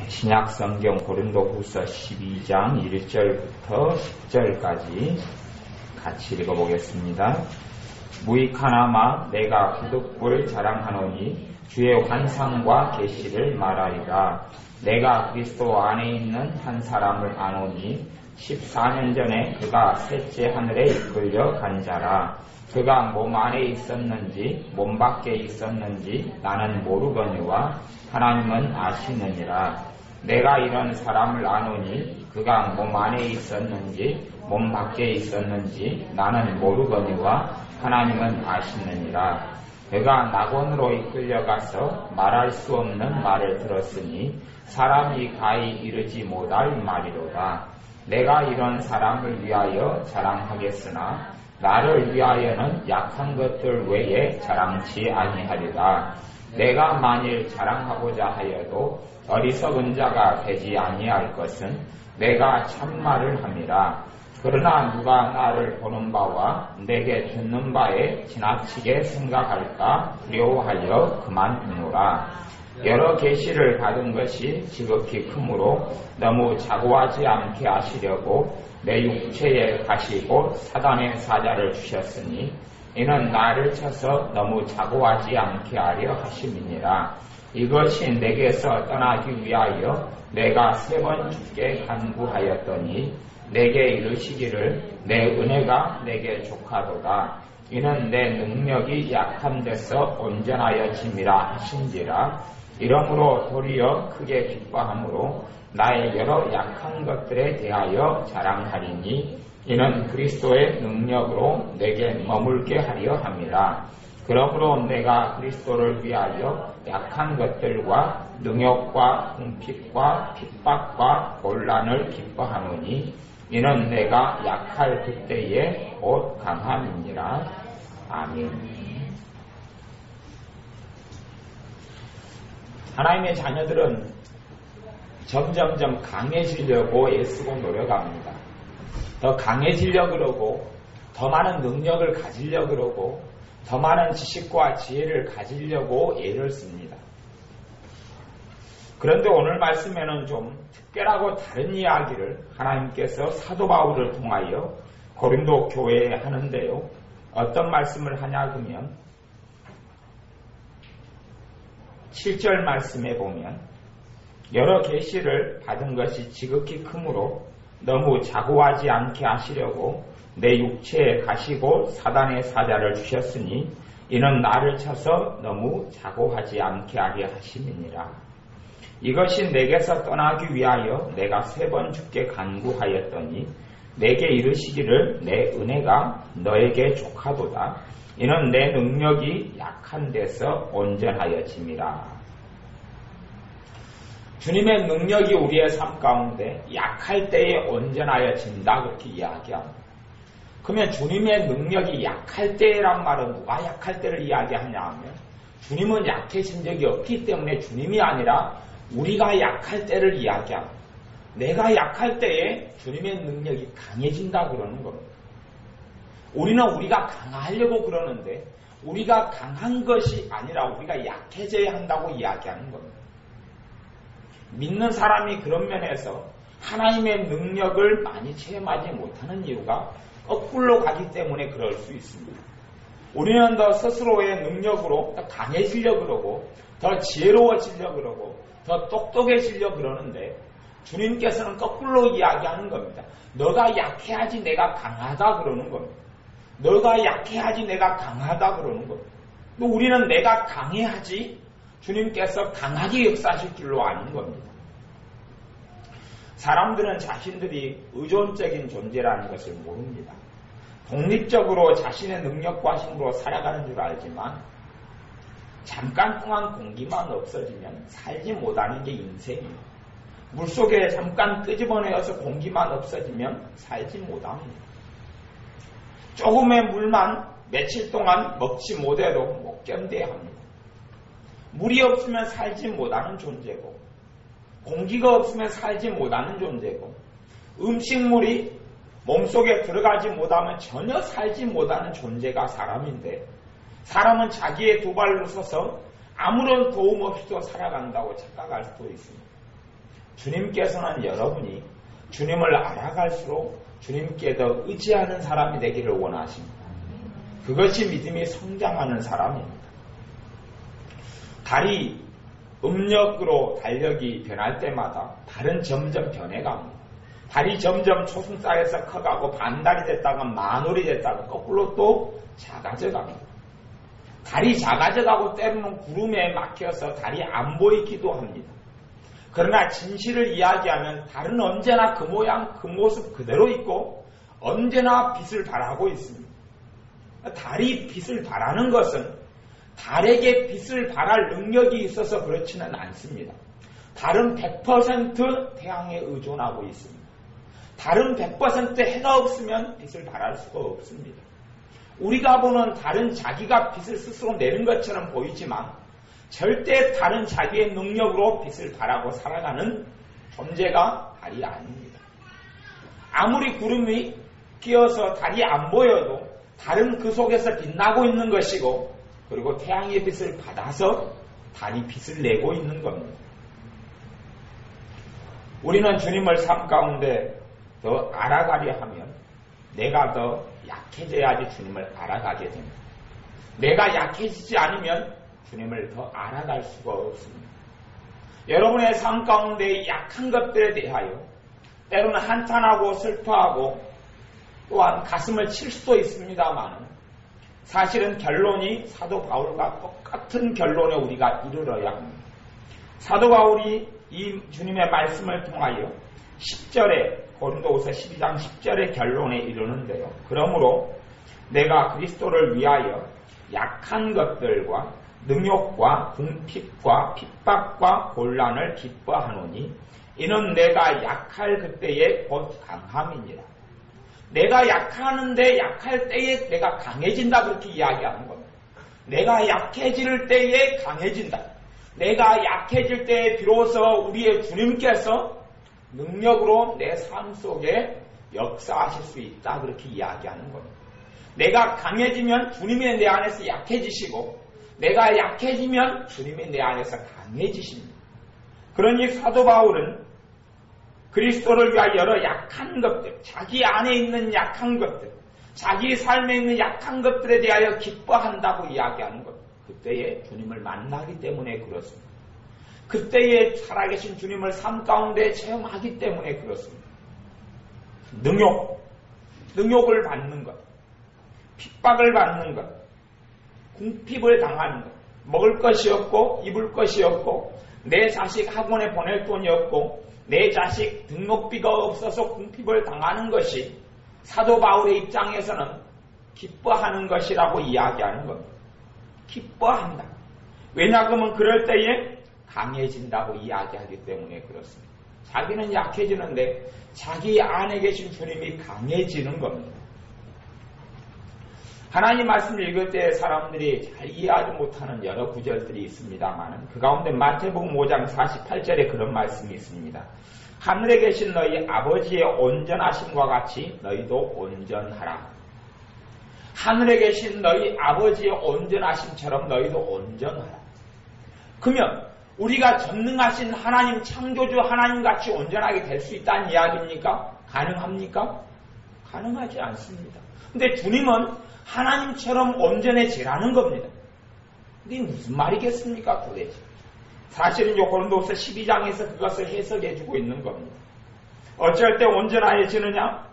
신약성경 고린도후서 12장 1절부터 10절까지 같이 읽어보겠습니다. 무익하나마 내가 부득불 자랑하노니 주의 환상과 계시를 말하리라. 내가 그리스도 안에 있는 한 사람을 아노니 14년 전에 그가 셋째 하늘에 이끌려 간 자라. 그가 몸 안에 있었는지 몸 밖에 있었는지 나는 모르거니와 하나님은 아시느니라. 내가 이런 사람을 아노니 그가 몸 안에 있었는지 몸 밖에 있었는지 나는 모르거니와 하나님은 아시느니라. 그가 낙원으로 이끌려가서 말할 수 없는 말을 들었으니 사람이 가히 이르지 못할 말이로다. 내가 이런 사람을 위하여 자랑하겠으나 나를 위하여는 약한 것들 외에 자랑치 아니하리라. 내가 만일 자랑하고자 하여도 어리석은 자가 되지 아니할 것은 내가 참말을 함이라. 그러나 누가 나를 보는 바와 내게 듣는 바에 지나치게 생각할까 두려워하여 그만두노라. 여러 계시를 받은 것이 지극히 크므로 너무 자고하지 않게 하시려고 내 육체에 가시고 사단의 사자를 주셨으니 이는 나를 쳐서 너무 자고하지 않게 하려 하심이니라. 이것이 내게서 떠나기 위하여 내가 3번 주께 간구하였더니 내게 이르시기를 내 은혜가 내게 족하도다. 이는 내 능력이 약한 데서 온전하여짐이라 하신지라. 이러므로 도리어 크게 기뻐함으로 나의 여러 약한 것들에 대하여 자랑하리니 이는 그리스도의 능력으로 내게 머물게 하려 함이라. 그러므로 내가 그리스도를 위하여 약한 것들과 능욕과 궁핍과 핍박과 곤란을 기뻐하노니 이는 내가 약할 그때에 곧 강함이니라. 아멘. 하나님의 자녀들은 점점점 강해지려고 애쓰고 노력합니다. 더 강해지려고 그러고 더 많은 능력을 가지려고 그러고 더 많은 지식과 지혜를 가지려고 애를 씁니다. 그런데 오늘 말씀에는 좀 특별하고 다른 이야기를 하나님께서 사도 바울을 통하여 고린도 교회에 하는데요. 어떤 말씀을 하냐 그러면 7절 말씀에 보면 여러 계시를 받은 것이 지극히 크므로 너무 자고하지 않게 하시려고 내 육체에 가시고 사단의 사자를 주셨으니 이는 나를 쳐서 너무 자고하지 않게 하게 하심이니라. 이것이 내게서 떠나기 위하여 내가 3번 주께 간구하였더니 내게 이르시기를 내 은혜가 너에게 족하도다. 이는 내 능력이 약한 데서 온전하여짐이라. 주님의 능력이 우리의 삶 가운데 약할 때에 온전하여진다 그렇게 이야기합니다. 그러면 주님의 능력이 약할 때란 말은 누가 약할 때를 이야기하냐 하면 주님은 약해진 적이 없기 때문에 주님이 아니라 우리가 약할 때를 이야기합니다. 내가 약할 때에 주님의 능력이 강해진다 그러는 겁니다. 우리는 우리가 강하려고 그러는데 우리가 강한 것이 아니라 우리가 약해져야 한다고 이야기하는 겁니다. 믿는 사람이 그런 면에서 하나님의 능력을 많이 체험하지 못하는 이유가 거꾸로 가기 때문에 그럴 수 있습니다. 우리는 더 스스로의 능력으로 더 강해지려고 그러고 더 지혜로워지려고 그러고 더 똑똑해지려고 그러는데 주님께서는 거꾸로 이야기하는 겁니다. 너가 약해야지 내가 강하다 그러는 겁니다. 너가 약해야지 내가 강하다 그러는 겁니다. 또 우리는 내가 강해야지 주님께서 강하게 역사하실 줄로 아는 겁니다. 사람들은 자신들이 의존적인 존재라는 것을 모릅니다. 독립적으로 자신의 능력과 힘으로 살아가는 줄 알지만 잠깐 동안 공기만 없어지면 살지 못하는 게 인생입니다. 물속에 잠깐 끄집어내어서 공기만 없어지면 살지 못합니다. 조금의 물만 며칠 동안 먹지 못해도 못 견뎌야 합니다. 물이 없으면 살지 못하는 존재고 공기가 없으면 살지 못하는 존재고 음식물이 몸속에 들어가지 못하면 전혀 살지 못하는 존재가 사람인데 사람은 자기의 두 발로 서서 아무런 도움 없이도 살아간다고 착각할 수도 있습니다. 주님께서는 여러분이 주님을 알아갈수록 주님께 더 의지하는 사람이 되기를 원하십니다. 그것이 믿음이 성장하는 사람입니다. 달이 음력으로 달력이 변할 때마다 달은 점점 변해갑니다. 달이 점점 초승달에서 커가고 반달이 됐다가 만월이 됐다가 거꾸로 또 작아져갑니다. 달이 작아져가고 때로는 구름에 막혀서 달이 안 보이기도 합니다. 그러나 진실을 이야기하면 달은 언제나 그 모양 그 모습 그대로 있고 언제나 빛을 발하고 있습니다. 달이 빛을 발하는 것은 달에게 빛을 발할 능력이 있어서 그렇지는 않습니다. 달은 100% 태양에 의존하고 있습니다. 달은 100% 해가 없으면 빛을 발할 수가 없습니다. 우리가 보는 달은 자기가 빛을 스스로 내는 것처럼 보이지만 절대 달은 자기의 능력으로 빛을 발하고 살아가는 존재가 달이 아닙니다. 아무리 구름이 끼어서 달이 안 보여도 달은 그 속에서 빛나고 있는 것이고 그리고 태양의 빛을 받아서 달이 빛을 내고 있는 겁니다. 우리는 주님을 삶 가운데 더 알아가려 하면 내가 더 약해져야지 주님을 알아가게 됩니다. 내가 약해지지 않으면 주님을 더 알아갈 수가 없습니다. 여러분의 삶 가운데 약한 것들에 대하여 때로는 한탄하고 슬퍼하고 또한 가슴을 칠 수도 있습니다만 사실은 결론이 사도 바울과 똑같은 결론에 우리가 이르러야 합니다. 사도 바울이 이 주님의 말씀을 통하여 10절에 고린도후서 12장 10절의 결론에 이르는데요. 그러므로 내가 그리스도를 위하여 약한 것들과 능욕과 궁핍과 핍박과 곤란을 기뻐하노니 이는 내가 약할 그때에 곧 강함이니라. 내가 약하는데 약할 때에 내가 강해진다 그렇게 이야기하는 겁니다. 내가 약해질 때에 강해진다. 내가 약해질 때에 비로소 우리의 주님께서 능력으로 내 삶 속에 역사하실 수 있다 그렇게 이야기하는 겁니다. 내가 강해지면 주님이 내 안에서 약해지시고 내가 약해지면 주님이 내 안에서 강해지십니다. 그러니 사도 바울은 그리스도를 위하여 여러 약한 것들, 자기 안에 있는 약한 것들, 자기 삶에 있는 약한 것들에 대하여 기뻐한다고 이야기하는 것. 그때에 주님을 만나기 때문에 그렇습니다. 그때에 살아계신 주님을 삶 가운데 체험하기 때문에 그렇습니다. 능욕을 받는 것, 핍박을 받는 것, 궁핍을 당하는 것, 먹을 것이 없고 입을 것이 없고 내 자식 학원에 보낼 돈이 없고 내 자식 등록비가 없어서 궁핍을 당하는 것이 사도 바울의 입장에서는 기뻐하는 것이라고 이야기하는 겁니다. 기뻐한다. 왜냐하면 그럴 때에 강해진다고 이야기하기 때문에 그렇습니다. 자기는 약해지는데 자기 안에 계신 주님이 강해지는 겁니다. 하나님 말씀을 읽을 때 사람들이 잘 이해하지 못하는 여러 구절들이 있습니다만 그 가운데 마태복음 5장 48절에 그런 말씀이 있습니다. 하늘에 계신 너희 아버지의 온전하심과 같이 너희도 온전하라. 하늘에 계신 너희 아버지의 온전하심처럼 너희도 온전하라. 그러면 우리가 전능하신 하나님, 창조주 하나님같이 온전하게 될 수 있다는 이야기입니까? 가능합니까? 가능하지 않습니다. 근데 주님은 하나님처럼 온전해지라는 겁니다. 근데 무슨 말이겠습니까 도대체? 사실은 고린도후서 12장에서 그것을 해석해주고 있는 겁니다. 어쩔 때 온전하여지느냐?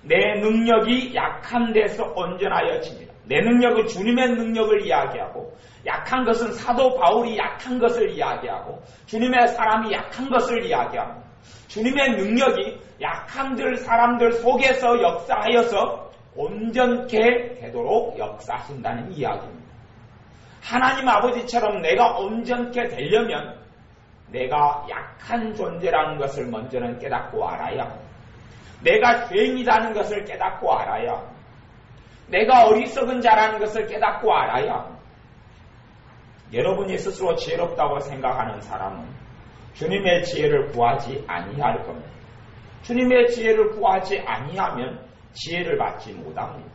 내 능력이 약한 데서 온전하여집니다. 내 능력은 주님의 능력을 이야기하고 약한 것은 사도 바울이 약한 것을 이야기하고 주님의 사람이 약한 것을 이야기합니다. 주님의 능력이 약한 사람들 속에서 역사하여서 온전케 되도록 역사하신다는 이야기입니다. 하나님 아버지처럼 내가 온전케 되려면 내가 약한 존재라는 것을 먼저는 깨닫고 알아야 합니다. 내가 죄인이라는 것을 깨닫고 알아야 합니다. 내가 어리석은 자라는 것을 깨닫고 알아야 합니다. 여러분이 스스로 지혜롭다고 생각하는 사람은 주님의 지혜를 구하지 아니할 겁니다. 주님의 지혜를 구하지 아니하면 지혜를 받지 못합니다.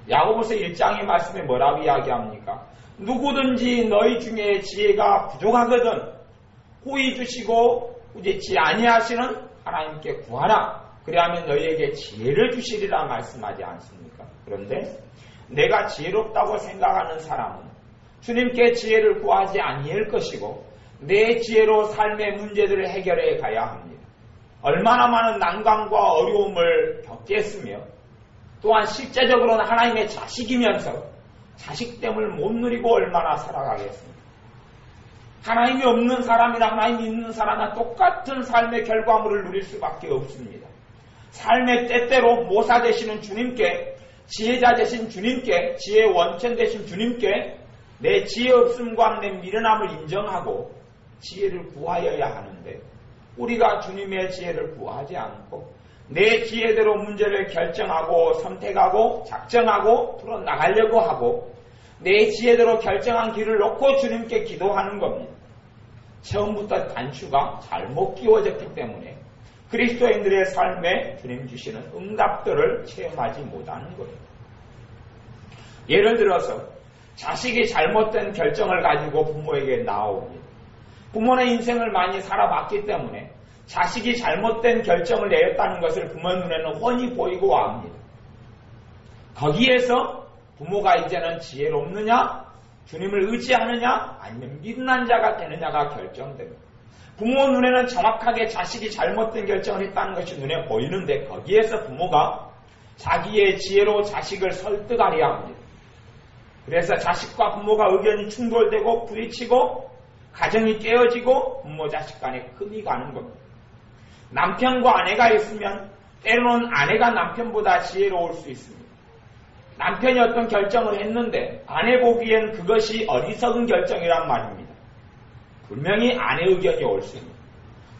야고보서 1장의 말씀에 뭐라고 이야기합니까? 누구든지 너희 중에 지혜가 부족하거든 호의 주시고 꾸짖지 아니하시는 하나님께 구하라. 그리하면 너희에게 지혜를 주시리라 말씀하지 않습니까? 그런데 내가 지혜롭다고 생각하는 사람은 주님께 지혜를 구하지 아니할 것이고 내 지혜로 삶의 문제들을 해결해 가야 합니다. 얼마나 많은 난관과 어려움을 겪겠으며 또한 실제적으로는 하나님의 자식이면서 자식됨을 못 누리고 얼마나 살아가겠습니까? 하나님이 없는 사람이나 하나님이 있는 사람과 똑같은 삶의 결과물을 누릴 수밖에 없습니다. 삶의 때때로 모사 되시는 주님께, 지혜자 되신 주님께, 지혜의 원천 되신 주님께 내 지혜 없음과 내 미련함을 인정하고 지혜를 구하여야 하는데 우리가 주님의 지혜를 구하지 않고 내 지혜대로 문제를 결정하고 선택하고 작정하고 풀어나가려고 하고 내 지혜대로 결정한 길을 놓고 주님께 기도하는 겁니다. 처음부터 단추가 잘못 끼워졌기 때문에 그리스도인들의 삶에 주님 주시는 응답들을 체험하지 못하는 거예요. 예를 들어서 자식이 잘못된 결정을 가지고 부모에게 나옵니다. 부모는 인생을 많이 살아봤기 때문에 자식이 잘못된 결정을 내렸다는 것을 부모 눈에는 훤히 보이고 맙니다. 거기에서 부모가 이제는 지혜롭느냐, 주님을 의지하느냐, 아니면 미련한 자가 되느냐가 결정됩니다. 부모 눈에는 정확하게 자식이 잘못된 결정을 했다는 것이 눈에 보이는데 거기에서 부모가 자기의 지혜로 자식을 설득하려 합니다. 그래서 자식과 부모가 의견이 충돌되고 부딪히고 가정이 깨어지고 부모 자식 간에 흠이 가는 겁니다. 남편과 아내가 있으면 때로는 아내가 남편보다 지혜로울 수 있습니다. 남편이 어떤 결정을 했는데 아내 보기엔 그것이 어리석은 결정이란 말입니다. 분명히 아내 의견이 올 수 있습니다.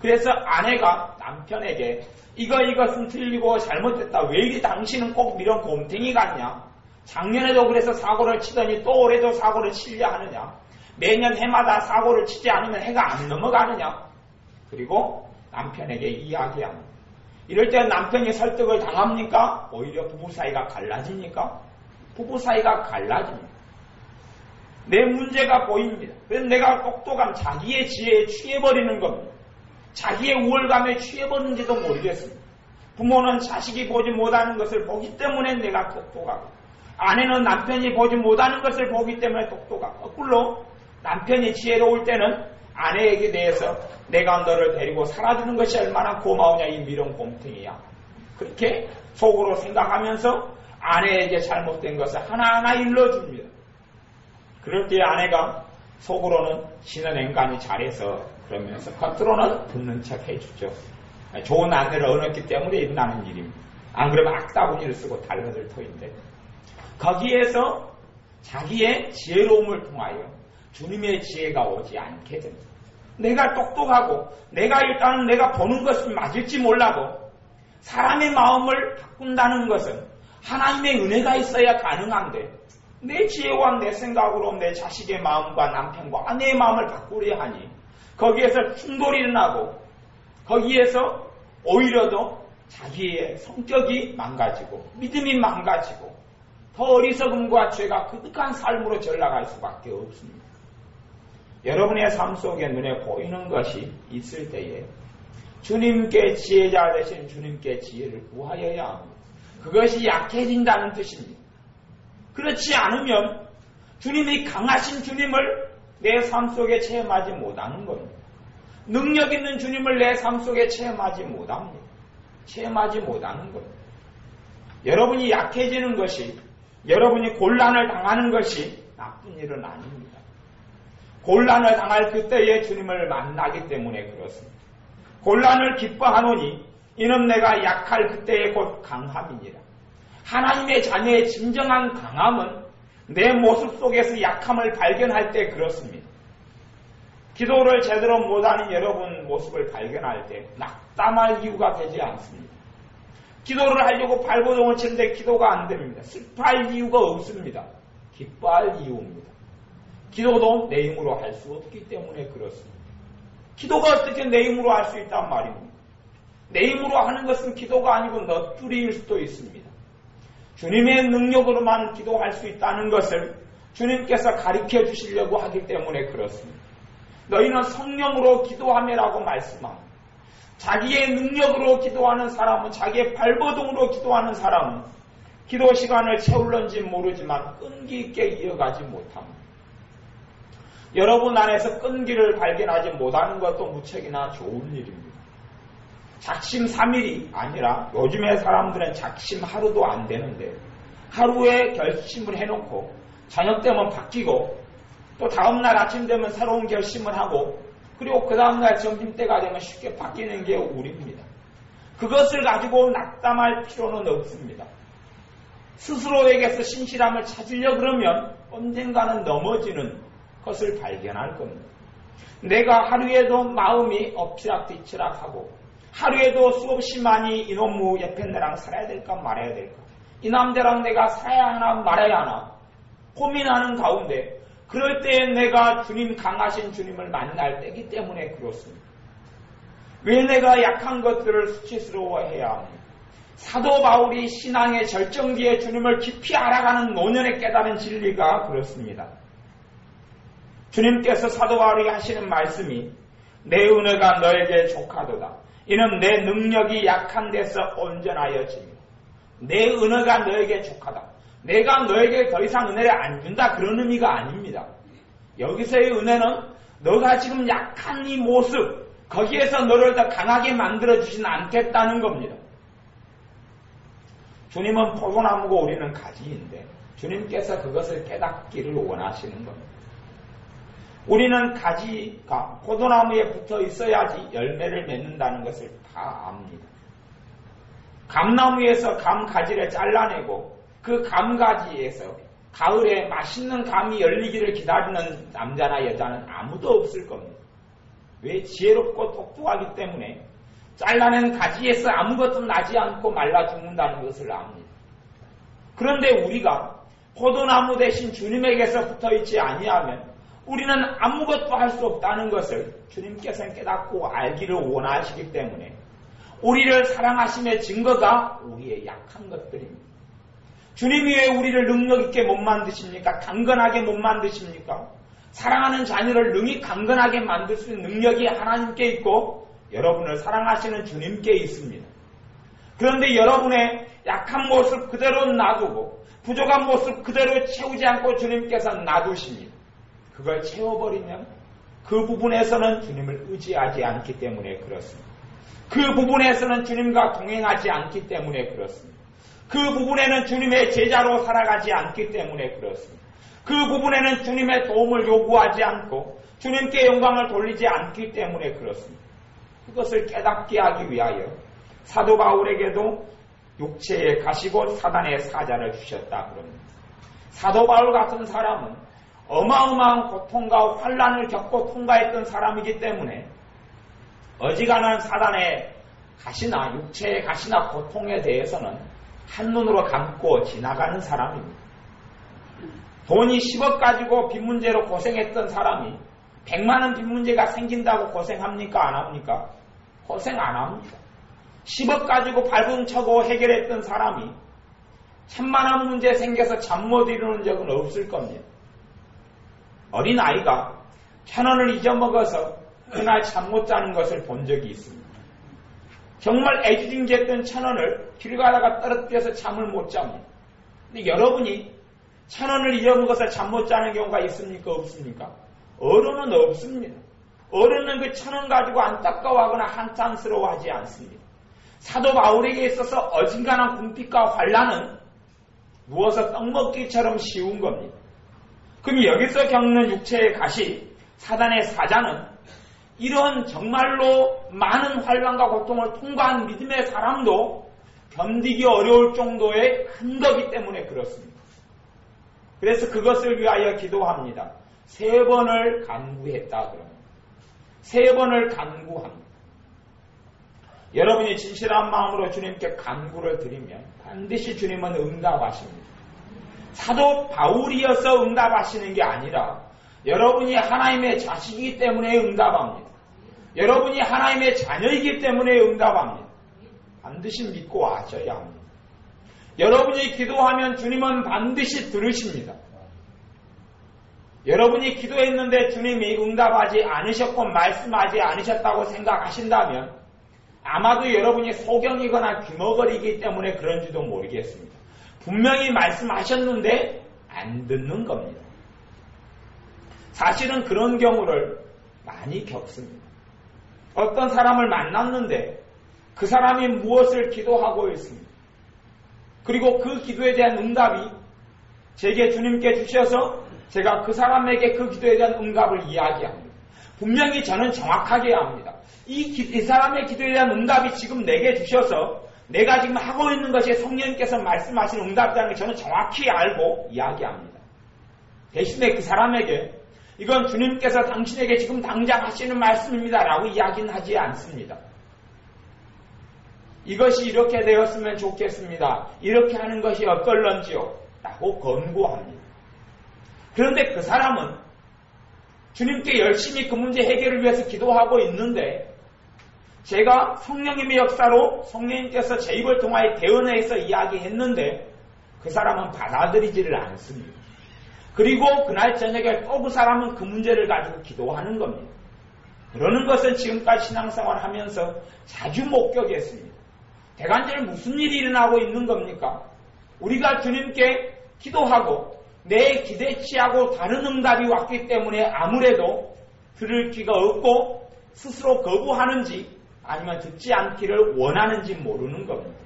그래서 아내가 남편에게 이것은 틀리고 잘못됐다. 왜 이리 당신은 꼭 이런 곰탱이 같냐? 작년에도 그래서 사고를 치더니 또 올해도 사고를 치려 하느냐? 매년 해마다 사고를 치지 않으면 해가 안 넘어가느냐? 그리고 남편에게 이야기합니다. 이럴 때 남편이 설득을 당합니까? 오히려 부부 사이가 갈라집니까? 부부 사이가 갈라집니다. 내 문제가 보입니다. 그래서 내가 똑똑한 자기의 지혜에 취해버리는 겁니다. 자기의 우월감에 취해버리는지도 모르겠습니다. 부모는 자식이 보지 못하는 것을 보기 때문에 내가 똑똑하고 아내는 남편이 보지 못하는 것을 보기 때문에 똑똑하고 거꾸로 남편이 지혜로울 때는 아내에게 대해서 내가 너를 데리고 살아주는 것이 얼마나 고마우냐 이 미련 곰탱이야. 그렇게 속으로 생각하면서 아내에게 잘못된 것을 하나하나 일러줍니다. 그럴 때 아내가 속으로는 지는 앵간히 잘해서 그러면서 겉으로는 듣는 척 해주죠. 좋은 아내를 얻었기 때문에 일어나는 일입니다. 안 그러면 악다구니를 쓰고 달러들 터인데 거기에서 자기의 지혜로움을 통하여 주님의 지혜가 오지 않게 됩니다. 내가 똑똑하고 일단은 내가 보는 것은 맞을지 몰라도 사람의 마음을 바꾼다는 것은 하나님의 은혜가 있어야 가능한데 내 지혜와 내 생각으로 내 자식의 마음과 남편과 아내의 마음을 바꾸려 하니 거기에서 충돌이 일어나고 거기에서 오히려 더 자기의 성격이 망가지고 믿음이 망가지고 더 어리석음과 죄가 그득한 삶으로 전락할 수밖에 없습니다. 여러분의 삶 속에 눈에 보이는 것이 있을 때에 주님께 지혜자 되신 주님께 지혜를 구하여야 합니다. 그것이 약해진다는 뜻입니다. 그렇지 않으면 주님이 강하신 주님을 내 삶 속에 체험하지 못하는 겁니다. 능력 있는 주님을 내 삶 속에 체험하지 못합니다. 체험하지 못하는 겁니다. 여러분이 약해지는 것이 여러분이 곤란을 당하는 것이 나쁜 일은 아닙니다. 곤란을 당할 그때에 주님을 만나기 때문에 그렇습니다. 곤란을 기뻐하노니 이는 내가 약할 그때에 곧 강함이니라. 하나님의 자녀의 진정한 강함은 내 모습 속에서 약함을 발견할 때 그렇습니다. 기도를 제대로 못하는 여러분 모습을 발견할 때 낙담할 이유가 되지 않습니다. 기도를 하려고 발버둥을 치는데 기도가 안 됩니다. 슬퍼할 이유가 없습니다. 기뻐할 이유입니다. 기도도 내 힘으로 할 수 없기 때문에 그렇습니다. 기도가 어떻게 내 힘으로 할 수 있단 말입니다. 내 힘으로 하는 것은 기도가 아니고 넋두리일 수도 있습니다. 주님의 능력으로만 기도할 수 있다는 것을 주님께서 가르쳐 주시려고 하기 때문에 그렇습니다. 너희는 성령으로 기도하며라고 말씀합니다. 자기의 능력으로 기도하는 사람은, 자기의 발버둥으로 기도하는 사람은 기도 시간을 채울런지 모르지만 끈기 있게 이어가지 못합니다. 여러분 안에서 끈기를 발견하지 못하는 것도 무척이나 좋은 일입니다. 작심 3일이 아니라 요즘의 사람들은 작심 하루도 안 되는데 하루에 결심을 해놓고 저녁 되면 바뀌고 또 다음날 아침 되면 새로운 결심을 하고 그리고 그 다음날 점심때가 되면 쉽게 바뀌는 게 우리입니다. 그것을 가지고 낙담할 필요는 없습니다. 스스로에게서 신실함을 찾으려 그러면 언젠가는 넘어지는 것을 발견할 겁니다. 내가 하루에도 마음이 엎치락뒤치락하고 하루에도 수없이 많이 이놈의 옆에 내랑 살아야 될까 말아야 될까, 이 남자랑 내가 살아야 하나 말아야 하나 고민하는 가운데 그럴 때에 내가 주님, 강하신 주님을 만날 때이기 때문에 그렇습니다. 왜 내가 약한 것들을 수치스러워해야 합니까? 사도 바울이 신앙의 절정기에 주님을 깊이 알아가는 노년에 깨달은 진리가 그렇습니다. 주님께서 사도 바울이 하시는 말씀이 내 은혜가 너에게 족하도다. 이는 내 능력이 약한 데서 온전하여지며 내 은혜가 너에게 족하다. 내가 너에게 더 이상 은혜를 안 준다 그런 의미가 아닙니다. 여기서의 은혜는 너가 지금 약한 이 모습 거기에서 너를 더 강하게 만들어주진 않겠다는 겁니다. 주님은 포도나무고 우리는 가지인데 주님께서 그것을 깨닫기를 원하시는 겁니다. 우리는 가지가 포도나무에 붙어 있어야지 열매를 맺는다는 것을 다 압니다. 감나무에서 감가지를 잘라내고 그 감가지에서 가을에 맛있는 감이 열리기를 기다리는 남자나 여자는 아무도 없을 겁니다. 왜? 지혜롭고 똑똑하기 때문에 잘라낸 가지에서 아무것도 나지 않고 말라 죽는다는 것을 압니다. 그런데 우리가 포도나무 대신 주님에게서 붙어있지 아니하면 우리는 아무것도 할 수 없다는 것을 주님께서는 깨닫고 알기를 원하시기 때문에 우리를 사랑하심의 증거가 우리의 약한 것들입니다. 주님이 왜 우리를 능력 있게 못 만드십니까? 강건하게 못 만드십니까? 사랑하는 자녀를 능히 강건하게 만들 수 있는 능력이 하나님께 있고 여러분을 사랑하시는 주님께 있습니다. 그런데 여러분의 약한 모습 그대로 놔두고 부족한 모습 그대로 채우지 않고 주님께서 놔두십니다. 그걸 채워버리면 그 부분에서는 주님을 의지하지 않기 때문에 그렇습니다. 그 부분에서는 주님과 동행하지 않기 때문에 그렇습니다. 그 부분에는 주님의 제자로 살아가지 않기 때문에 그렇습니다. 그 부분에는 주님의 도움을 요구하지 않고 주님께 영광을 돌리지 않기 때문에 그렇습니다. 그것을 깨닫게 하기 위하여 사도 바울에게도 육체의 가시고 사단의 사자를 주셨다 그럽니다. 사도 바울 같은 사람은 어마어마한 고통과 환난을 겪고 통과했던 사람이기 때문에 어지간한 사단의 가시나 육체의 가시나 고통에 대해서는 한눈으로 감고 지나가는 사람입니다. 돈이 10억 가지고 빚 문제로 고생했던 사람이 100만 원 빚 문제가 생긴다고 고생합니까? 안 합니까? 고생 안 합니다. 10억 가지고 발붕쳐고 해결했던 사람이 1000만 원 문제 생겨서 잠 못 이루는 적은 없을 겁니다. 어린아이가 1000원을 잊어먹어서 그날 잠 못 자는 것을 본 적이 있습니다. 정말 애지중지했던 1000원을 길 가다가 떨어뜨려서 잠을 못 잡니다. 근데 여러분이 1000원을 잊어먹어서 잠 못 자는 경우가 있습니까? 없습니까? 어른은 없습니다. 어른은 그 1000원 가지고 안타까워하거나 한탄스러워하지 않습니다. 사도 바울에게 있어서 어진간한 궁핍과 환난은 누워서 떡먹기처럼 쉬운 겁니다. 그럼 여기서 겪는 육체의 가시, 사단의 사자는 이런 정말로 많은 환난과 고통을 통과한 믿음의 사람도 견디기 어려울 정도의 큰 거기 때문에 그렇습니다. 그래서 그것을 위하여 기도합니다. 3번을 간구했다 그럽니다. 3번을 간구합니다. 여러분이 진실한 마음으로 주님께 간구를 드리면 반드시 주님은 응답하십니다. 사도 바울이어서 응답하시는 게 아니라 여러분이 하나님의 자식이기 때문에 응답합니다. 여러분이 하나님의 자녀이기 때문에 응답합니다. 반드시 믿고 아셔야 합니다. 여러분이 기도하면 주님은 반드시 들으십니다. 여러분이 기도했는데 주님이 응답하지 않으셨고 말씀하지 않으셨다고 생각하신다면 아마도 여러분이 소경이거나 귀머거리기 때문에 그런지도 모르겠습니다. 분명히 말씀하셨는데 안 듣는 겁니다. 사실은 그런 경우를 많이 겪습니다. 어떤 사람을 만났는데 그 사람이 무엇을 기도하고 있습니다. 그리고 그 기도에 대한 응답이 제게 주님께 주셔서 제가 그 사람에게 그 기도에 대한 응답을 이야기합니다. 분명히 저는 정확하게 압니다. 이 사람의 기도에 대한 응답이 지금 내게 주셔서 내가 지금 하고 있는 것이 성령님께서 말씀하신 응답이라는 걸 저는 정확히 알고 이야기합니다. 대신에 그 사람에게 이건 주님께서 당신에게 지금 당장 하시는 말씀입니다 라고 이야기는 하지 않습니다. 이것이 이렇게 되었으면 좋겠습니다. 이렇게 하는 것이 어떨런지요? 라고 권고합니다. 그런데 그 사람은 주님께 열심히 그 문제 해결을 위해서 기도하고 있는데 제가 성령님의 역사로 성령님께서 제 입을 통하여 대언해서 이야기했는데 그 사람은 받아들이지를 않습니다. 그리고 그날 저녁에 또 그 사람은 그 문제를 가지고 기도하는 겁니다. 그러는 것은 지금까지 신앙생활을 하면서 자주 목격했습니다. 대간절에 무슨 일이 일어나고 있는 겁니까? 우리가 주님께 기도하고 내 기대치하고 다른 응답이 왔기 때문에 아무래도 들을 기가 없고 스스로 거부하는지 아니면 듣지 않기를 원하는지 모르는 겁니다.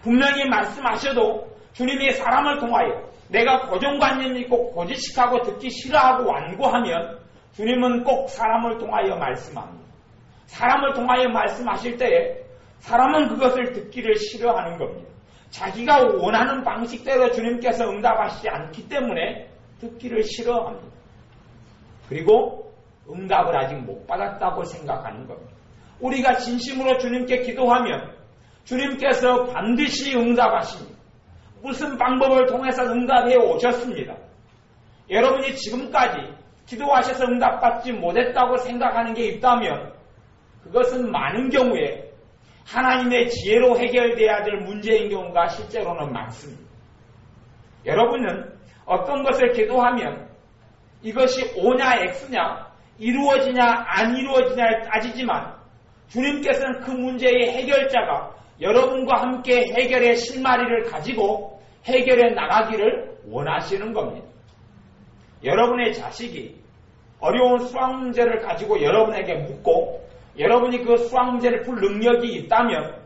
분명히 말씀하셔도 주님이 사람을 통하여 내가 고정관념이 있고 고지식하고 듣기 싫어하고 완고하면 주님은 꼭 사람을 통하여 말씀합니다. 사람을 통하여 말씀하실 때에 사람은 그것을 듣기를 싫어하는 겁니다. 자기가 원하는 방식대로 주님께서 응답하시지 않기 때문에 듣기를 싫어합니다. 그리고 응답을 아직 못 받았다고 생각하는 겁니다. 우리가 진심으로 주님께 기도하면 주님께서 반드시 응답하십니다. 무슨 방법을 통해서 응답해 오셨습니다. 여러분이 지금까지 기도하셔서 응답받지 못했다고 생각하는 게 있다면 그것은 많은 경우에 하나님의 지혜로 해결돼야 될 문제인 경우가 실제로는 많습니다. 여러분은 어떤 것을 기도하면 이것이 O냐 X냐 이루어지냐 안 이루어지냐를 따지지만 주님께서는 그 문제의 해결자가 여러분과 함께 해결의 실마리를 가지고 해결해 나가기를 원하시는 겁니다. 여러분의 자식이 어려운 수학 문제를 가지고 여러분에게 묻고 여러분이 그 수학 문제를 풀 능력이 있다면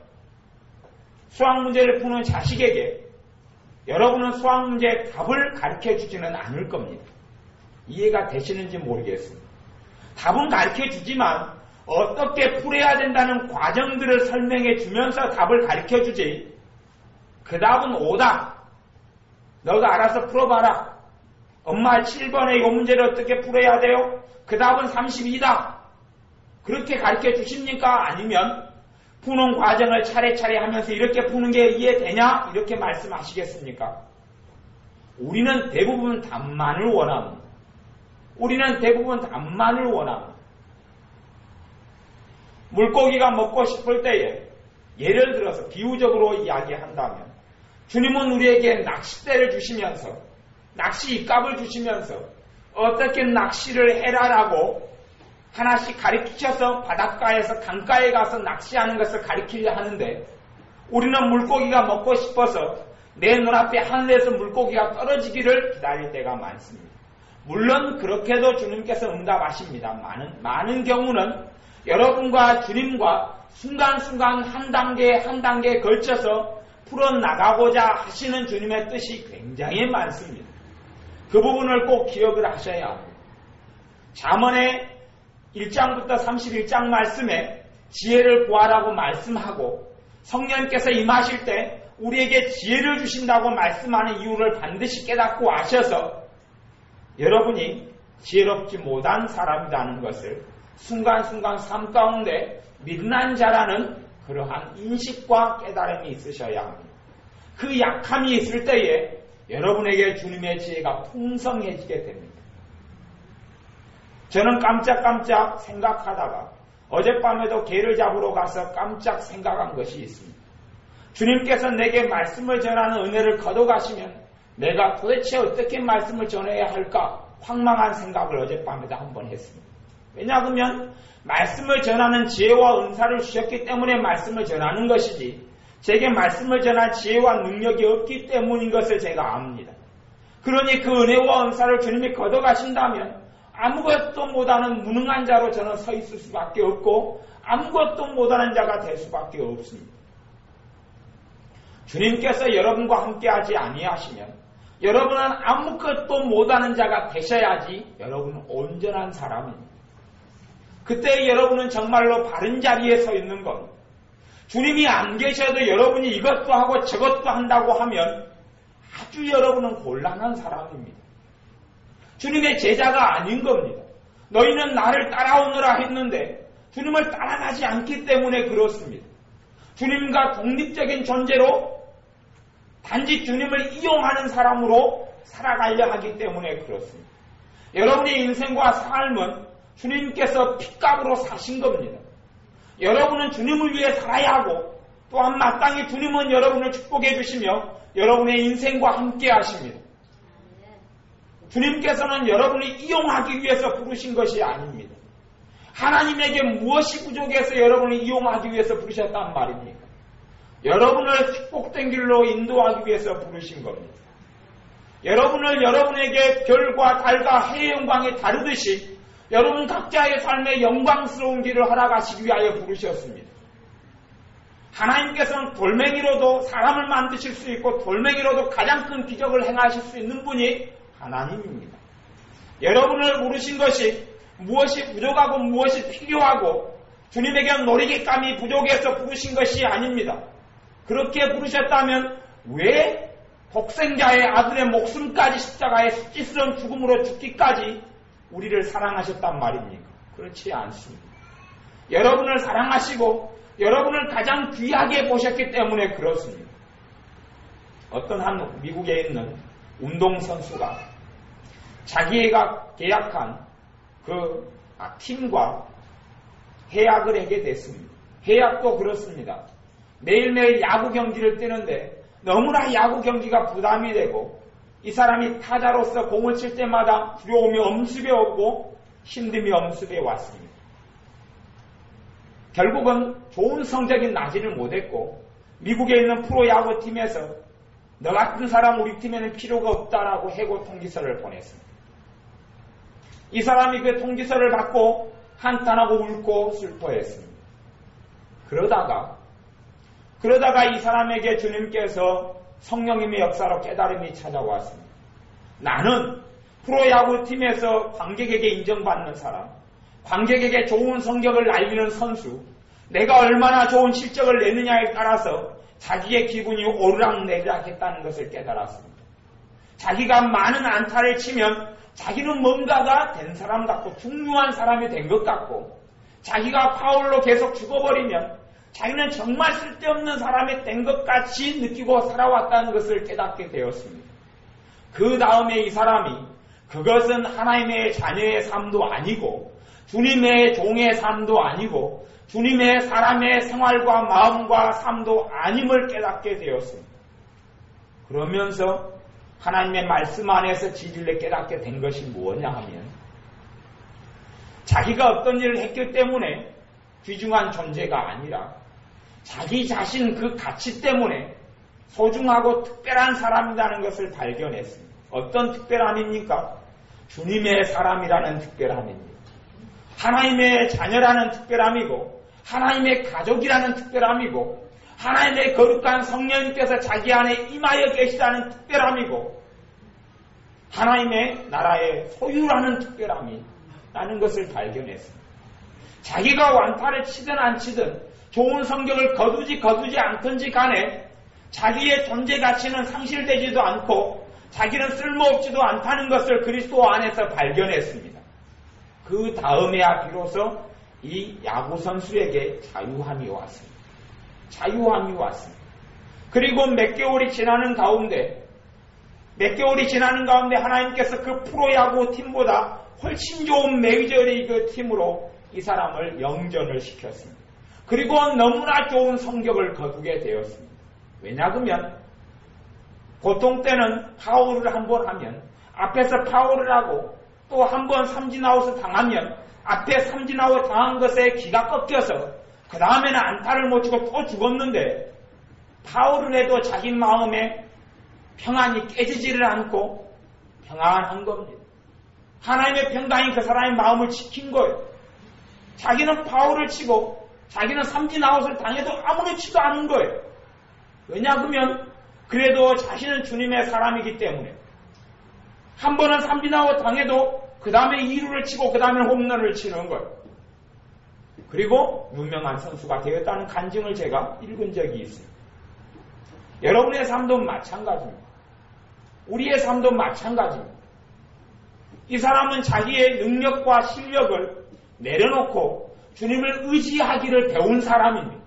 수학 문제를 푸는 자식에게 여러분은 수학 문제의 답을 가르쳐 주지는 않을 겁니다. 이해가 되시는지 모르겠습니다. 답은 가르쳐 주지만 어떻게 풀어야 된다는 과정들을 설명해 주면서 답을 가르쳐 주지 그 답은 오다. 너가 알아서 풀어봐라. 엄마 7번에 이 문제를 어떻게 풀어야 돼요? 그 답은 32다. 그렇게 가르쳐 주십니까? 아니면 푸는 과정을 차례차례 하면서 이렇게 푸는 게 이해되냐? 이렇게 말씀하시겠습니까? 우리는 대부분 답만을 원합니다. 우리는 대부분 답만을 원합니다. 물고기가 먹고 싶을 때에 예를 들어서 비유적으로 이야기한다면 주님은 우리에게 낚싯대를 주시면서 낚시 입갑을 주시면서 어떻게 낚시를 해라라고 하나씩 가르치셔서 바닷가에서 강가에 가서 낚시하는 것을 가르치려 하는데 우리는 물고기가 먹고 싶어서 내 눈앞에 하늘에서 물고기가 떨어지기를 기다릴 때가 많습니다. 물론 그렇게도 주님께서 응답하십니다. 많은 경우는 여러분과 주님과 순간순간 한 단계에 걸쳐서 풀어나가고자 하시는 주님의 뜻이 굉장히 많습니다. 그 부분을 꼭 기억을 하셔야 합니다. 잠언의 1장부터 31장 말씀에 지혜를 구하라고 말씀하고 성령께서 임하실 때 우리에게 지혜를 주신다고 말씀하는 이유를 반드시 깨닫고 아셔서 여러분이 지혜롭지 못한 사람이라는 것을 순간순간 삶 가운데 미련한 자라는 그러한 인식과 깨달음이 있으셔야 합니다. 그 약함이 있을 때에 여러분에게 주님의 지혜가 풍성해지게 됩니다. 저는 깜짝깜짝 생각하다가 어젯밤에도 개를 잡으러 가서 깜짝 생각한 것이 있습니다. 주님께서 내게 말씀을 전하는 은혜를 거둬가시면 내가 도대체 어떻게 말씀을 전해야 할까 황망한 생각을 어젯밤에도 한번 했습니다. 왜냐하면 말씀을 전하는 지혜와 은사를 주셨기 때문에 말씀을 전하는 것이지 제게 말씀을 전할 지혜와 능력이 없기 때문인 것을 제가 압니다. 그러니 그 은혜와 은사를 주님이 걷어가신다면 아무것도 못하는 무능한 자로 저는 서 있을 수밖에 없고 아무것도 못하는 자가 될 수밖에 없습니다. 주님께서 여러분과 함께하지 아니하시면 여러분은 아무것도 못하는 자가 되셔야지 여러분은 온전한 사람입니다. 그때 여러분은 정말로 바른 자리에 서 있는 겁니다. 주님이 안 계셔도 여러분이 이것도 하고 저것도 한다고 하면 아주 여러분은 곤란한 사람입니다. 주님의 제자가 아닌 겁니다. 너희는 나를 따라오느라 했는데 주님을 따라가지 않기 때문에 그렇습니다. 주님과 독립적인 존재로 단지 주님을 이용하는 사람으로 살아가려 하기 때문에 그렇습니다. 여러분의 인생과 삶은 주님께서 핏값으로 사신 겁니다. 여러분은 주님을 위해 살아야 하고 또한 마땅히 주님은 여러분을 축복해 주시며 여러분의 인생과 함께 하십니다. 주님께서는 여러분을 이용하기 위해서 부르신 것이 아닙니다. 하나님에게 무엇이 부족해서 여러분을 이용하기 위해서 부르셨단 말입니까? 여러분을 축복된 길로 인도하기 위해서 부르신 겁니다. 여러분을 여러분에게 별과 달과 해의 영광이 다르듯이 여러분 각자의 삶에 영광스러운 길을 허락하시기 위하여 부르셨습니다. 하나님께서는 돌멩이로도 사람을 만드실 수 있고 돌멩이로도 가장 큰 기적을 행하실 수 있는 분이 하나님입니다. 여러분을 부르신 것이 무엇이 부족하고 무엇이 필요하고 주님에게 노리기감이 부족해서 부르신 것이 아닙니다. 그렇게 부르셨다면 왜 독생자의 아들의 목숨까지 십자가의 수치스러운 죽음으로 죽기까지 우리를 사랑하셨단 말입니까? 그렇지 않습니다. 여러분을 사랑하시고 여러분을 가장 귀하게 보셨기 때문에 그렇습니다. 어떤 한 미국에 있는 운동선수가 자기가 계약한 그 팀과 계약을 하게 됐습니다. 계약도 그렇습니다. 매일매일 야구 경기를 뛰는데 너무나 야구 경기가 부담이 되고 이 사람이 타자로서 공을 칠 때마다 두려움이 엄습해 오고 힘듦이 엄습해 왔습니다. 결국은 좋은 성적이 나지를 못했고 미국에 있는 프로야구팀에서 너 같은 사람 우리 팀에는 필요가 없다라고 해고 통지서를 보냈습니다. 이 사람이 그 통지서를 받고 한탄하고 울고 슬퍼했습니다. 그러다가 이 사람에게 주님께서 성령님의 역사로 깨달음이 찾아왔습니다. 나는 프로야구팀에서 관객에게 인정받는 사람, 관객에게 좋은 성적을 날리는 선수, 내가 얼마나 좋은 실적을 내느냐에 따라서 자기의 기분이 오르락내리락 했다는 것을 깨달았습니다. 자기가 많은 안타를 치면 자기는 뭔가가 된 사람 같고 중요한 사람이 된 것 같고 자기가 파울로 계속 죽어버리면 자기는 정말 쓸데없는 사람이 된 것 같이 느끼고 살아왔다는 것을 깨닫게 되었습니다. 그 다음에 이 사람이 그것은 하나님의 자녀의 삶도 아니고 주님의 종의 삶도 아니고 주님의 사람의 생활과 마음과 삶도 아님을 깨닫게 되었습니다. 그러면서 하나님의 말씀 안에서 진리를 깨닫게 된 것이 무엇냐 하면 자기가 어떤 일을 했기 때문에 귀중한 존재가 아니라 자기 자신 그 가치 때문에 소중하고 특별한 사람이라는 것을 발견했습니다. 어떤 특별함입니까? 주님의 사람이라는 특별함입니다. 하나님의 자녀라는 특별함이고 하나님의 가족이라는 특별함이고 하나님의 거룩한 성령님께서 자기 안에 임하여 계시다는 특별함이고 하나님의 나라의 소유라는 특별함이라는 것을 발견했습니다. 자기가 완타를 치든 안 치든 좋은 성격을 거두지 않든지 간에 자기의 존재 가치는 상실되지도 않고 자기는 쓸모없지도 않다는 것을 그리스도 안에서 발견했습니다. 그 다음에야 비로소 이 야구선수에게 자유함이 왔습니다. 그리고 몇 개월이 지나는 가운데 하나님께서 그 프로야구 팀보다 훨씬 좋은 메이저리그 팀으로 이 사람을 영전을 시켰습니다. 그리고 너무나 좋은 성적을 거두게 되었습니다. 왜냐하면 보통 때는 파울을 한번 하면 앞에서 파울을 하고 또 한번 삼진아웃을 당하면 앞에 삼진아웃 당한 것에 기가 꺾여서 그 다음에는 안타를 못 치고 또 죽었는데 파울을 해도 자기 마음에 평안이 깨지지를 않고 평안한 겁니다. 하나님의 평강이 그 사람의 마음을 지킨 거예요. 자기는 파울을 치고 자기는 삼진아웃을 당해도 아무렇지도 않은 거예요. 왜냐하면 그래도 자신은 주님의 사람이기 때문에 한 번은 삼진아웃 당해도 그 다음에 2루를 치고 그 다음에 홈런을 치는 거예요. 그리고 유명한 선수가 되었다는 간증을 제가 읽은 적이 있습니다. 여러분의 삶도 마찬가지입니다. 우리의 삶도 마찬가지입니다. 이 사람은 자기의 능력과 실력을 내려놓고 주님을 의지하기를 배운 사람입니다.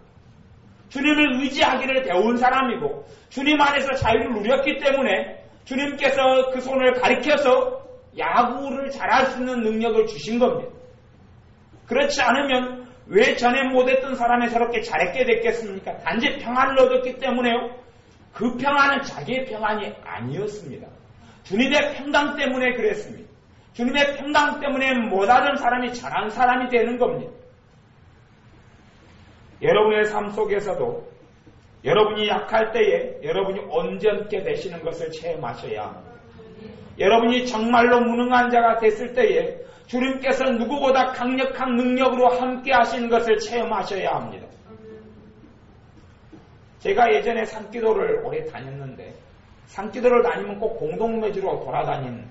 주님을 의지하기를 배운 사람이고 주님 안에서 자유를 누렸기 때문에 주님께서 그 손을 가리켜서 야구를 잘할 수 있는 능력을 주신 겁니다. 그렇지 않으면 왜 전에 못했던 사람이 저렇게 잘했게 됐겠습니까? 단지 평안을 얻었기 때문에요. 그 평안은 자기의 평안이 아니었습니다. 주님의 평강 때문에 그랬습니다. 주님의 평강 때문에 못하던 사람이 잘한 사람이 되는 겁니다. 여러분의 삶 속에서도 여러분이 약할 때에 여러분이 온전케 되시는 것을 체험하셔야 합니다. 여러분이 정말로 무능한 자가 됐을 때에 주님께서 누구보다 강력한 능력으로 함께 하시는 것을 체험하셔야 합니다. 제가 예전에 산기도를 오래 다녔는데 산기도를 다니면 꼭 공동묘지로 돌아다니는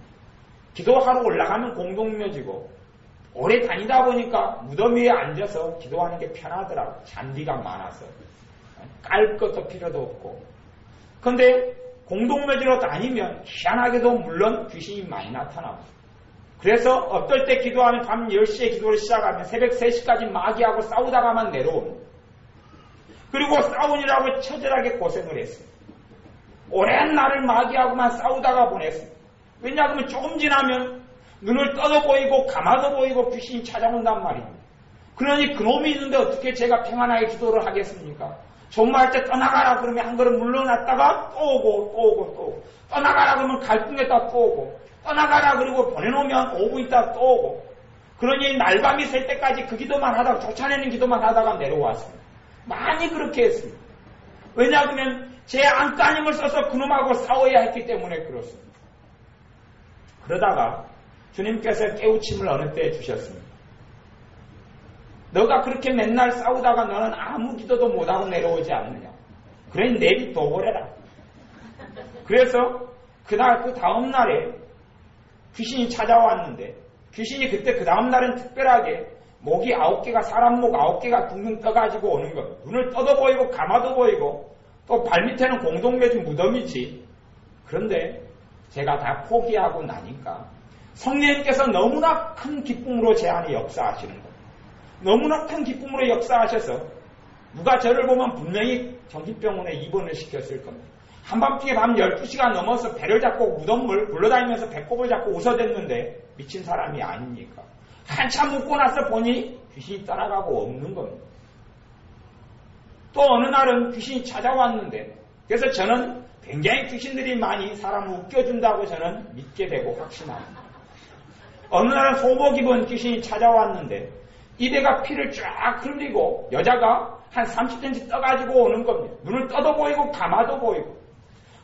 기도하러 올라가면 공동묘지고 오래 다니다 보니까 무덤 위에 앉아서 기도하는 게 편하더라고요. 잔디가 많아서 깔 것도 필요도 없고. 그런데 공동묘지로 다니면 희한하게도 물론 귀신이 많이 나타나고 그래서 어떨 때 기도하면 밤 10시에 기도를 시작하면 새벽 3시까지 마귀하고 싸우다가만 내려옵니다. 그리고 싸우느라고 처절하게 고생을 했습니다. 오랜 날을 마귀하고만 싸우다가 보냈습니다. 왜냐하면 조금 지나면 눈을 떠도 보이고 감아도 보이고 귀신이 찾아온단 말입니다. 그러니 그놈이 있는데 어떻게 제가 평안하게 기도를 하겠습니까? 전무할 때 떠나가라 그러면 한 걸음 물러났다가 또 오고 또 오고 또 오고 떠나가라 그러면 갈등했다 또 오고 떠나가라 그리고 보내놓으면 5분 있다 또 오고 그러니 날밤이 셀 때까지 그 기도만 하다가 쫓아내는 기도만 하다가 내려왔습니다. 많이 그렇게 했습니다. 왜냐하면 제 안간힘을 써서 그놈하고 싸워야 했기 때문에 그렇습니다. 그러다가 주님께서 깨우침을 어느 때 주셨습니다. 너가 그렇게 맨날 싸우다가 너는 아무 기도도 못하고 내려오지 않느냐. 그래 내비둬버려라. 그래서 그 다음 날에 귀신이 찾아왔는데 귀신이 그때 그 다음 날은 특별하게 목이 9개가 사람 목 9개가 둥둥 떠가지고 오는 것. 눈을 떠도 보이고 감아도 보이고 또 발밑에는 공동묘지 무덤이지. 그런데 제가 다 포기하고 나니까 성령님께서 너무나 큰 기쁨으로 제 안에 역사하시는 것. 너무나 큰 기쁨으로 역사하셔서 누가 저를 보면 분명히 정신병원에 입원을 시켰을 겁니다. 한밤중에 밤 12시가 넘어서 배를 잡고 무덤을 굴러다니면서 배꼽을 잡고 웃어댔는데 미친 사람이 아닙니까? 한참 웃고 나서 보니 귀신이 떠나가고 없는 겁니다. 또 어느 날은 귀신이 찾아왔는데 그래서 저는 굉장히 귀신들이 많이 사람을 웃겨준다고 저는 믿게 되고 확신합니다. 어느 날은 소복 입은 귀신이 찾아왔는데 입에가 피를 쫙 흘리고 여자가 한 30cm 떠가지고 오는 겁니다. 눈을 떠도 보이고 감아도 보이고.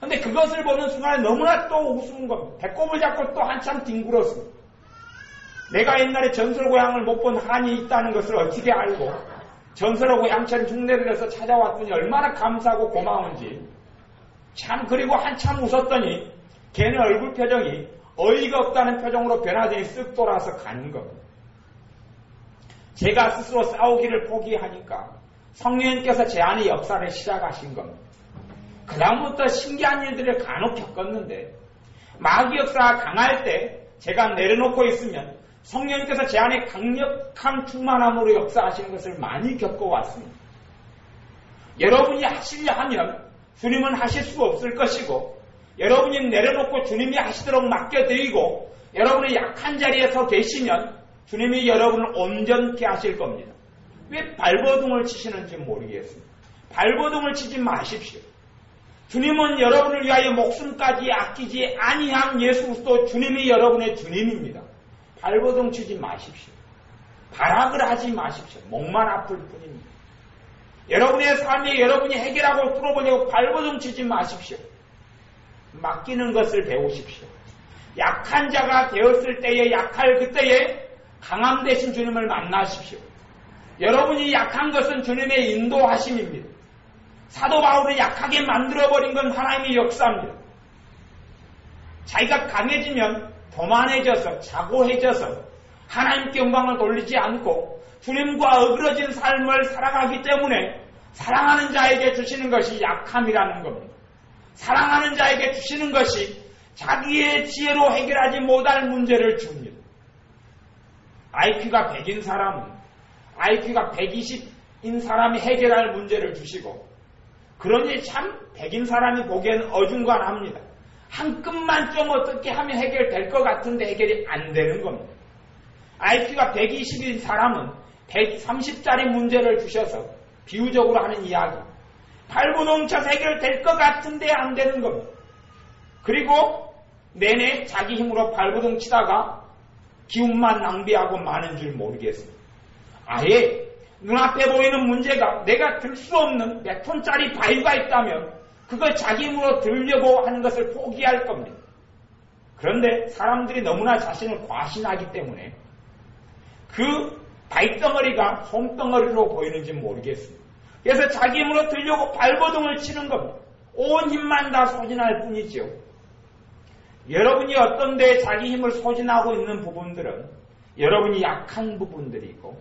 근데 그것을 보는 순간에 너무나 또 우스운 겁니다. 배꼽을 잡고 또 한참 뒹굴었습니다. 내가 옛날에 전설고향을 못 본 한이 있다는 것을 어떻게 알고 전설의 고향처럼 흉내를 내서 찾아왔더니 얼마나 감사하고 고마운지. 참 그리고 한참 웃었더니 걔는 얼굴 표정이 어이가 없다는 표정으로 변하더니 쓱 돌아서 가는 겁니다. 제가 스스로 싸우기를 포기하니까 성령님께서 제 안에 역사를 시작하신 겁니다. 그 다음부터 신기한 일들을 간혹 겪었는데 마귀 역사가 강할 때 제가 내려놓고 있으면 성령님께서 제 안에 강력한 충만함으로 역사하시는 것을 많이 겪어왔습니다. 여러분이 하시려 하면 주님은 하실 수 없을 것이고 여러분이 내려놓고 주님이 하시도록 맡겨드리고 여러분이 약한 자리에 서 계시면 주님이 여러분을 온전케 하실 겁니다. 왜 발버둥을 치시는지 모르겠습니다. 발버둥을 치지 마십시오. 주님은 여러분을 위하여 목숨까지 아끼지 아니한 예수 그리스도 주님이 여러분의 주님입니다. 발버둥 치지 마십시오. 발악을 하지 마십시오. 목만 아플 뿐입니다. 여러분의 삶에 여러분이 해결하고 뚫어보려고 발버둥 치지 마십시오. 맡기는 것을 배우십시오. 약한 자가 되었을 때에 약할 그때에 강함 되신 주님을 만나십시오. 여러분이 약한 것은 주님의 인도하심입니다. 사도 바울을 약하게 만들어버린 건 하나님의 역사입니다. 자기가 강해지면 교만해져서 자고해져서 하나님께 영광을 돌리지 않고 주님과 어그러진 삶을 살아가기 때문에 사랑하는 자에게 주시는 것이 약함이라는 겁니다. 사랑하는 자에게 주시는 것이 자기의 지혜로 해결하지 못할 문제를 줍니다. IQ가 100인 사람은 IQ가 120인 사람이 해결할 문제를 주시고, 그러니 참 100인 사람이 보기엔 어중간합니다. 한 끗만 좀 어떻게 하면 해결될 것 같은데 해결이 안 되는 겁니다. IQ가 120인 사람은 130짜리 문제를 주셔서 비유적으로 하는 이야기, 발버둥 쳐서 해결될 것 같은데 안 되는 겁니다. 그리고 내내 자기 힘으로 발버둥 치다가 기운만 낭비하고 마는 줄 모르겠습니다. 아예 눈앞에 보이는 문제가 내가 들 수 없는 몇 톤짜리 바위가 있다면 그걸 자기 힘으로 들려고 하는 것을 포기할 겁니다. 그런데 사람들이 너무나 자신을 과신하기 때문에 그 바위덩어리가 솜덩어리로 보이는지 모르겠습니다. 그래서 자기 힘으로 들려고 발버둥을 치는 겁니다. 온 힘만 다 소진할 뿐이지요. 여러분이 어떤 데에 자기 힘을 소진하고 있는 부분들은 여러분이 약한 부분들이고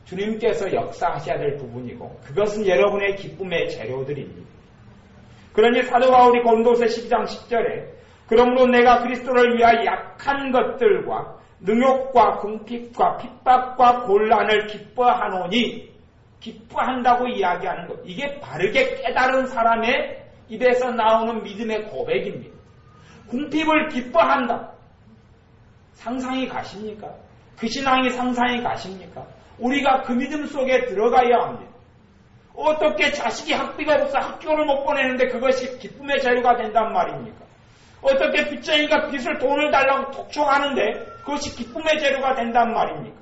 주님께서 역사하셔야 될 부분이고 그것은 여러분의 기쁨의 재료들입니다. 그러니 사도 바울이 고린도서 12장 10절에 그러므로 내가 그리스도를 위하여 약한 것들과 능욕과 궁핍과 핍박과 곤란을 기뻐하노니, 기뻐한다고 이야기하는 것, 이게 바르게 깨달은 사람의 입에서 나오는 믿음의 고백입니다. 궁핍을 기뻐한다. 상상이 가십니까? 그 신앙이 상상이 가십니까? 우리가 그 믿음 속에 들어가야 합니다. 어떻게 자식이 학비가 없어 학교를 못 보내는데 그것이 기쁨의 재료가 된단 말입니까? 어떻게 빚쟁이가 빚을 돈을 달라고 독촉하는데 그것이 기쁨의 재료가 된단 말입니까?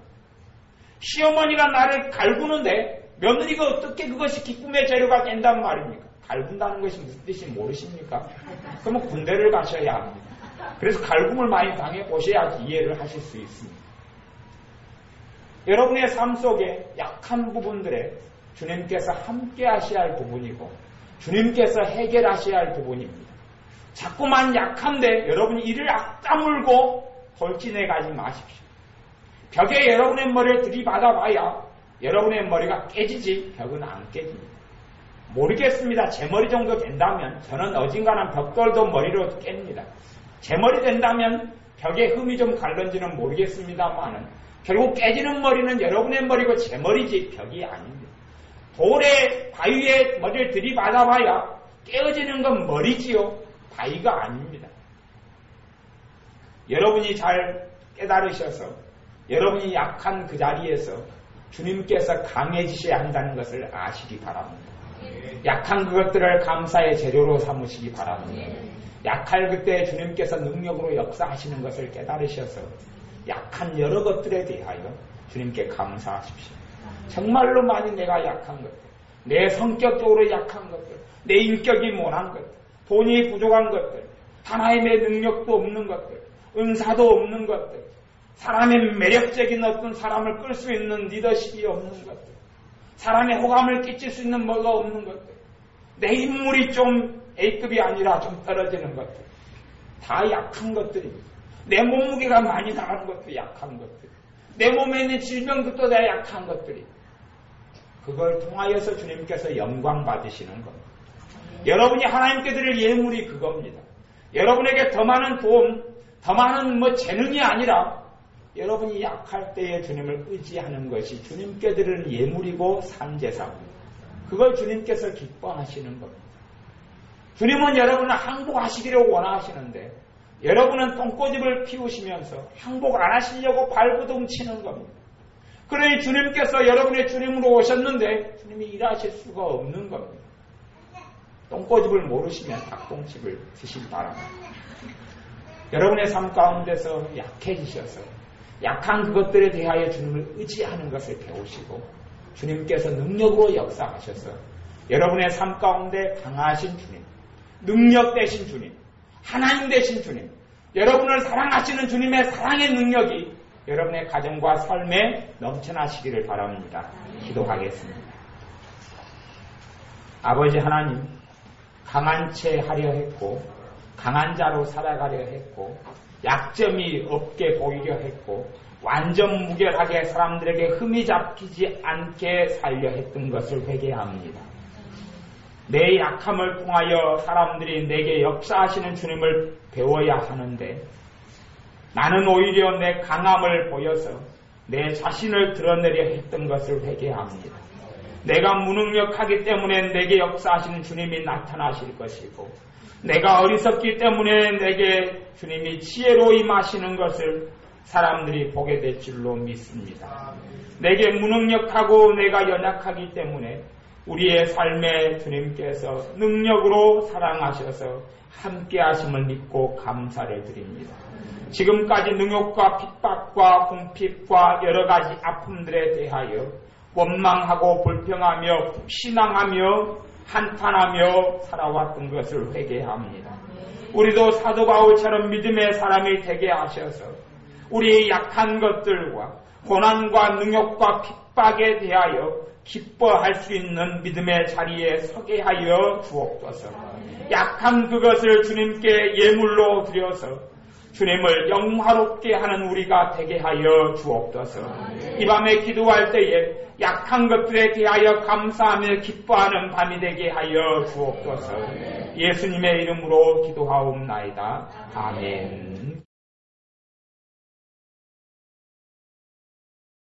시어머니가 나를 갈구는데 며느리가 어떻게 그것이 기쁨의 재료가 된단 말입니까? 갈군다는 것이 무슨 뜻인지 모르십니까? 그러면 군대를 가셔야 합니다. 그래서 갈굼을 많이 당해보셔야지 이해를 하실 수 있습니다. 여러분의 삶 속에 약한 부분들에 주님께서 함께 하셔야 할 부분이고 주님께서 해결하셔야 할 부분입니다. 자꾸만 약한데 여러분이 이를 악다물고 돌진해 가지 마십시오. 벽에 여러분의 머리를 들이받아봐야 여러분의 머리가 깨지지 벽은 안 깨집니다. 모르겠습니다. 제 머리 정도 된다면 저는 어딘가는 벽돌도 머리로 깹니다. 제 머리 된다면 벽에 흠이 좀 갈런지는 모르겠습니다만은 결국 깨지는 머리는 여러분의 머리고 제 머리지 벽이 아닙니다. 돌에 바위에 머리를 들이받아봐야 깨어지는 건 머리지요. 바위가 아닙니다. 여러분이 잘 깨달으셔서 여러분이 약한 그 자리에서 주님께서 강해지셔야 한다는 것을 아시기 바랍니다. 약한 그것들을 감사의 재료로 삼으시기 바랍니다. 약할 그때 주님께서 능력으로 역사하시는 것을 깨달으셔서 약한 여러 것들에 대하여 주님께 감사하십시오. 정말로 많이 내가 약한 것들, 내 성격적으로 약한 것들, 내 인격이 못한 것들, 돈이 부족한 것들, 하나님의 능력도 없는 것들, 은사도 없는 것들, 사람의 매력적인 어떤 사람을 끌 수 있는 리더십이 없는 것들, 사람의 호감을 끼칠 수 있는 뭐가 없는 것들, 내 인물이 좀 A급이 아니라 좀 떨어지는 것들, 다 약한 것들입니다. 내 몸무게가 많이 나가는 것도 약한 것들, 내 몸에 있는 질병들도 다 약한 것들이, 그걸 통하여서 주님께서 영광 받으시는 겁니다. 여러분이 하나님께 드릴 예물이 그겁니다. 여러분에게 더 많은 돈, 더 많은 재능이 아니라 여러분이 약할 때에 주님을 의지하는 것이 주님께 드리는 예물이고 산제사입니다. 그걸 주님께서 기뻐하시는 겁니다. 주님은 여러분을 항복하시기를 원하시는데 여러분은 똥꼬집을 피우시면서 항복 안 하시려고 발버둥 치는 겁니다. 그러니 주님께서 여러분의 주님으로 오셨는데 주님이 일하실 수가 없는 겁니다. 똥꼬집을 모르시면 닭똥집을 드시기 바랍니다. 여러분의 삶 가운데서 약해지셔서 약한 그것들에 대하여 주님을 의지하는 것을 배우시고 주님께서 능력으로 역사하셔서 여러분의 삶 가운데 강하신 주님, 능력 되신 주님, 하나님 되신 주님, 여러분을 사랑하시는 주님의 사랑의 능력이 여러분의 가정과 삶에 넘쳐나시기를 바랍니다. 기도하겠습니다. 아버지 하나님, 강한 채 하려 했고 강한 자로 살아가려 했고 약점이 없게 보이려 했고 완전 무결하게 사람들에게 흠이 잡히지 않게 살려 했던 것을 회개합니다. 내 약함을 통하여 사람들이 내게 역사하시는 주님을 배워야 하는데 나는 오히려 내 강함을 보여서 내 자신을 드러내려 했던 것을 회개합니다. 내가 무능력하기 때문에 내게 역사하시는 주님이 나타나실 것이고 내가 어리석기 때문에 내게 주님이 지혜로 임하시는 것을 사람들이 보게 될 줄로 믿습니다. 내게 무능력하고 내가 연약하기 때문에 우리의 삶에 주님께서 능력으로 사랑하셔서 함께 하심을 믿고 감사를 드립니다. 지금까지 능욕과 핍박과 궁핍과 여러 가지 아픔들에 대하여 원망하고 불평하며 신앙하며 한탄하며 살아왔던 것을 회개합니다. 우리도 사도 바울처럼 믿음의 사람이 되게 하셔서 우리의 약한 것들과 고난과 능욕과 핍박에 대하여 기뻐할 수 있는 믿음의 자리에 서게 하여 주옵소서. 약한 그것을 주님께 예물로 드려서 주님을 영화롭게 하는 우리가 되게 하여 주옵소서. 이 밤에 기도할 때에 약한 것들에 대하여 감사하며 기뻐하는 밤이 되게 하여 주옵소서. 예수님의 이름으로 기도하옵나이다. 아멘.